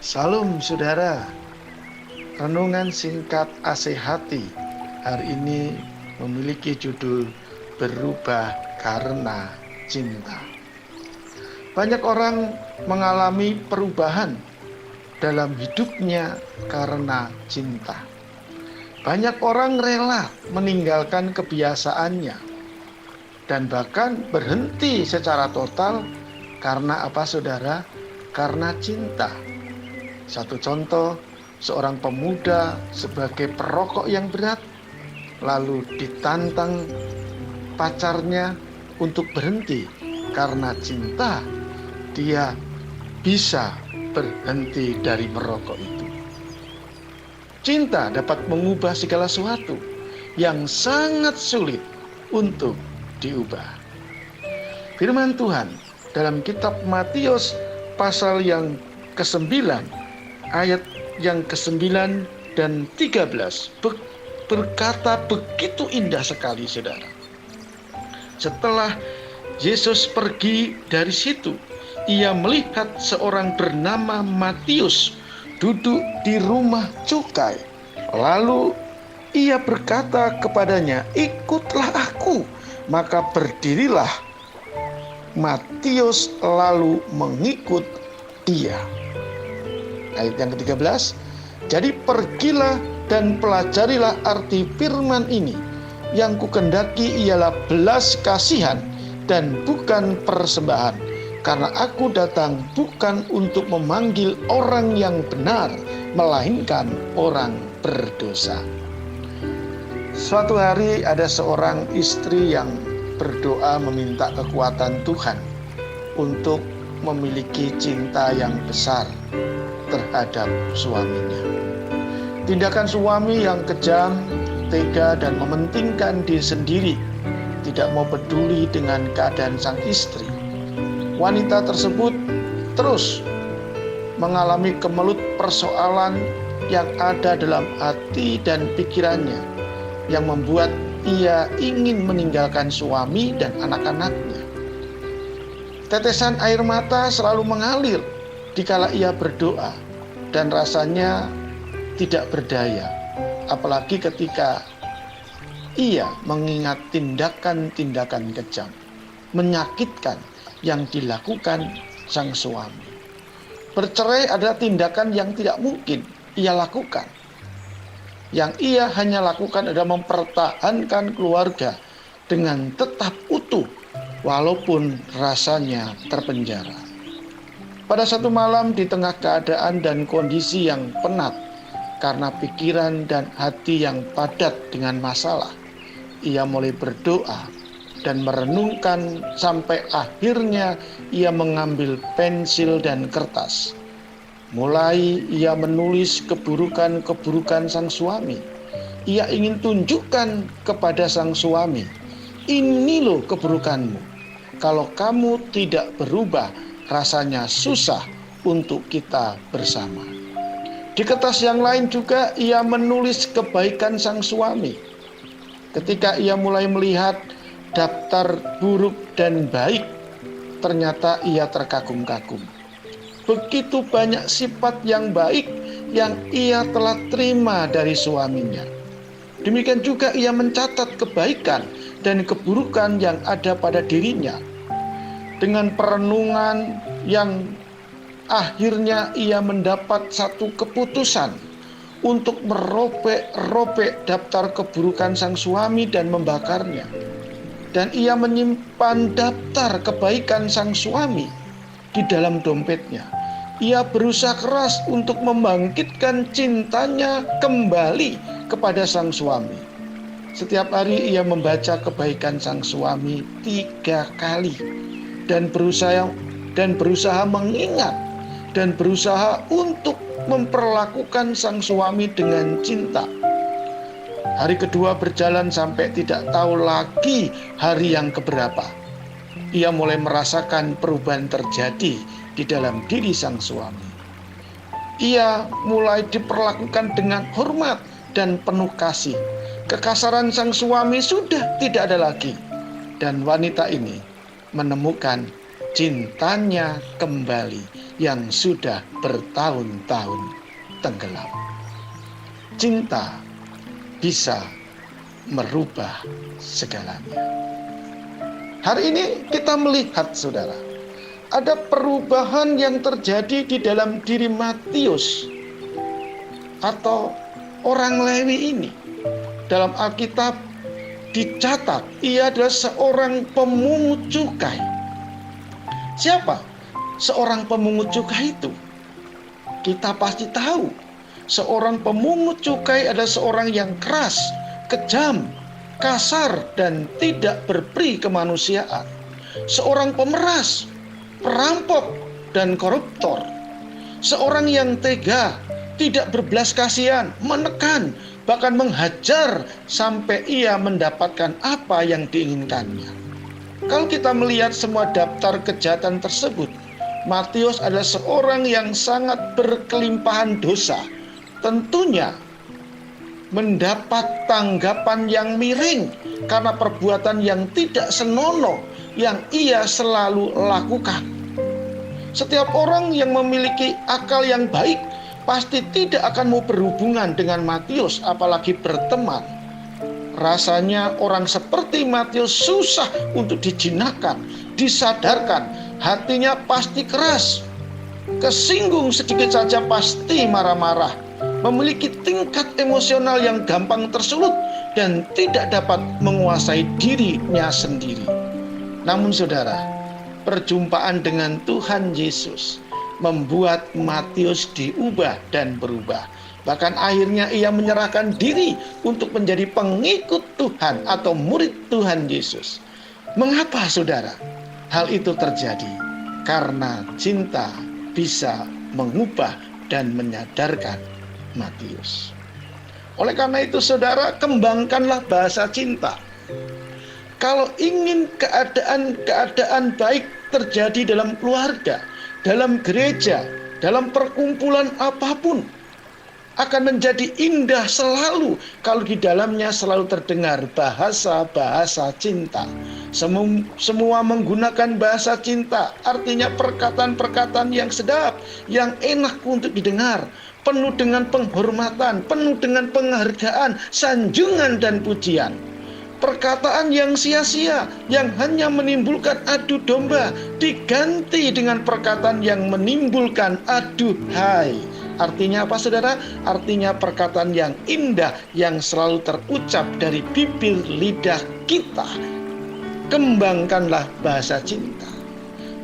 Salam saudara, renungan singkat AC Hati hari ini memiliki judul Berubah Karena Cinta. Banyak orang mengalami perubahan dalam hidupnya karena cinta. Banyak orang rela meninggalkan kebiasaannya dan bahkan berhenti secara total karena apa saudara? Karena cinta. Satu contoh, seorang pemuda sebagai perokok yang berat, lalu ditantang pacarnya untuk berhenti. Karena cinta, dia bisa berhenti dari merokok itu. Cinta dapat mengubah segala sesuatu yang sangat sulit untuk diubah. Firman Tuhan dalam kitab Matius pasal yang ke-9 ayat yang ke-9 dan 13 berkata begitu indah sekali saudara. Setelah Yesus pergi dari situ, ia melihat seorang bernama Matius duduk di rumah cukai. Lalu ia berkata kepadanya, "Ikutlah aku." Maka berdirilah Matius lalu mengikut dia. Ayat yang ke-13, jadi pergilah dan pelajarilah arti firman ini. Yang kukendaki ialah belas kasihan dan bukan persembahan. Karena aku datang bukan untuk memanggil orang yang benar, melainkan orang berdosa. Suatu hari ada seorang istri yang berdoa meminta kekuatan Tuhan untuk memiliki cinta yang besar terhadap suaminya. Tindakan suami yang kejam, tega, dan mementingkan diri sendiri, tidak mau peduli dengan keadaan sang istri. Wanita tersebut terus mengalami kemelut persoalan yang ada dalam hati dan pikirannya, yang membuat ia ingin meninggalkan suami dan anak-anaknya. Tetesan air mata selalu mengalir dikala ia berdoa, dan rasanya tidak berdaya, apalagi ketika ia mengingat tindakan-tindakan kejam, menyakitkan yang dilakukan sang suami. Bercerai adalah tindakan yang tidak mungkin ia lakukan. Yang ia hanya lakukan adalah mempertahankan keluarga dengan tetap utuh walaupun rasanya terpenjara. Pada satu malam di tengah keadaan dan kondisi yang penat karena pikiran dan hati yang padat dengan masalah, ia mulai berdoa dan merenungkan sampai akhirnya ia mengambil pensil dan kertas. Mulai ia menulis keburukan-keburukan sang suami. Ia ingin tunjukkan kepada sang suami, "Ini loh keburukanmu. Kalau kamu tidak berubah, rasanya susah untuk kita bersama." Di kertas yang lain juga ia menulis kebaikan sang suami. Ketika ia mulai melihat daftar buruk dan baik, ternyata ia terkagum-kagum. Begitu banyak sifat yang baik yang ia telah terima dari suaminya. Demikian juga ia mencatat kebaikan dan keburukan yang ada pada dirinya. Dengan perenungan yang akhirnya ia mendapat satu keputusan untuk merobek daftar keburukan sang suami dan membakarnya. Dan ia menyimpan daftar kebaikan sang suami di dalam dompetnya. Ia berusaha keras untuk membangkitkan cintanya kembali kepada sang suami. Setiap hari ia membaca kebaikan sang suami 3 kali dan berusaha mengingat dan berusaha untuk memperlakukan sang suami dengan cinta. Hari kedua berjalan sampai tidak tahu lagi hari yang keberapa. Ia mulai merasakan perubahan terjadi di dalam diri sang suami. Ia mulai diperlakukan dengan hormat dan penuh kasih. Kekasaran sang suami sudah tidak ada lagi. Dan wanita ini menemukan cintanya kembali yang sudah bertahun-tahun tenggelam. Cinta bisa merubah segalanya. Hari ini kita melihat, saudara, ada perubahan yang terjadi di dalam diri Matius atau orang Lewi ini. Dalam Alkitab dicatat ia adalah seorang pemungut cukai. Siapa seorang pemungut cukai itu? Kita pasti tahu, seorang pemungut cukai adalah seorang yang keras, kejam, kasar, dan tidak berperi kemanusiaan. Seorang pemeras, perampok, dan koruptor. Seorang yang tega, tidak berbelas kasihan, menekan, bahkan menghajar sampai ia mendapatkan apa yang diinginkannya. Kalau kita melihat semua daftar kejahatan tersebut, Matius adalah seorang yang sangat berkelimpahan dosa. Tentunya mendapat tanggapan yang miring karena perbuatan yang tidak senonoh yang ia selalu lakukan. Setiap orang yang memiliki akal yang baik pasti tidak akan mau berhubungan dengan Matius, apalagi berteman. Rasanya orang seperti Matius susah untuk dijinakkan, disadarkan. Hatinya pasti keras, kesinggung sedikit saja pasti marah-marah, memiliki tingkat emosional yang gampang tersulut dan tidak dapat menguasai dirinya sendiri. Namun saudara, perjumpaan dengan Tuhan Yesus membuat Matius diubah dan berubah. Bahkan akhirnya ia menyerahkan diri untuk menjadi pengikut Tuhan atau murid Tuhan Yesus. Mengapa saudara hal itu terjadi? Karena cinta bisa mengubah dan menyadarkan Matius. Oleh karena itu saudara, kembangkanlah bahasa cinta. Kalau ingin keadaan baik terjadi dalam keluarga, dalam gereja, dalam perkumpulan apapun, akan menjadi indah selalu kalau di dalamnya selalu terdengar bahasa-bahasa cinta. Semua menggunakan bahasa cinta, artinya perkataan-perkataan yang sedap, yang enak untuk didengar, penuh dengan penghormatan, penuh dengan penghargaan, sanjungan dan pujian. Perkataan yang sia-sia, yang hanya menimbulkan adu domba, diganti dengan perkataan yang menimbulkan aduhai. Artinya apa saudara? Artinya perkataan yang indah yang selalu terucap dari bibir lidah kita. Kembangkanlah bahasa cinta.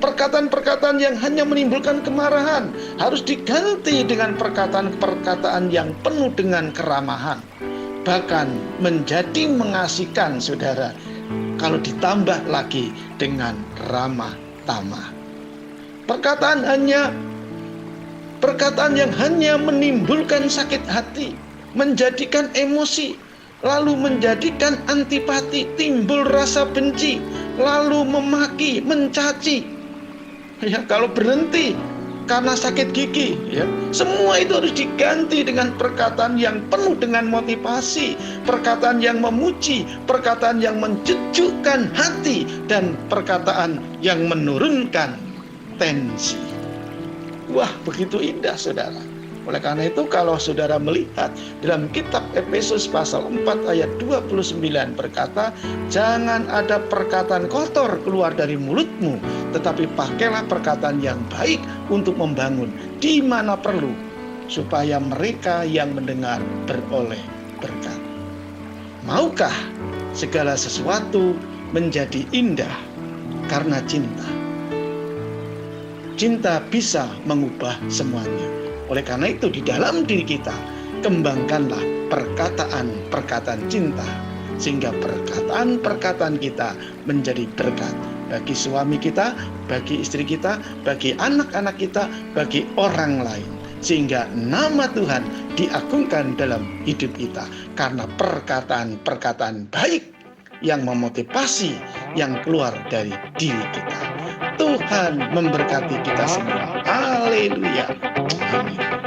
Perkataan-perkataan yang hanya menimbulkan kemarahan harus diganti dengan perkataan-perkataan yang penuh dengan keramahan. Bahkan menjadi mengasihkan saudara, kalau ditambah lagi dengan ramah tamah. Perkataan yang hanya menimbulkan sakit hati, menjadikan emosi, lalu menjadikan antipati, timbul rasa benci, lalu memaki, mencaci. Ya, kalau berhenti karena sakit gigi, ya, semua itu harus diganti dengan perkataan yang penuh dengan motivasi, perkataan yang memuji, perkataan yang menjejukkan hati, dan perkataan yang menurunkan tensi. Wah, begitu indah saudara. Oleh karena itu kalau saudara melihat dalam kitab Efesus pasal 4 ayat 29 berkata, jangan ada perkataan kotor keluar dari mulutmu, tetapi pakailah perkataan yang baik untuk membangun di mana perlu, supaya mereka yang mendengar beroleh berkat. Maukah segala sesuatu menjadi indah karena cinta? Cinta bisa mengubah semuanya. Oleh karena itu di dalam diri kita kembangkanlah perkataan-perkataan cinta, sehingga perkataan-perkataan kita menjadi berkat bagi suami kita, bagi istri kita, bagi anak-anak kita, bagi orang lain, sehingga nama Tuhan diagungkan dalam hidup kita karena perkataan-perkataan baik yang memotivasi yang keluar dari diri kita. Tuhan memberkati kita semua. Haleluya. Amin.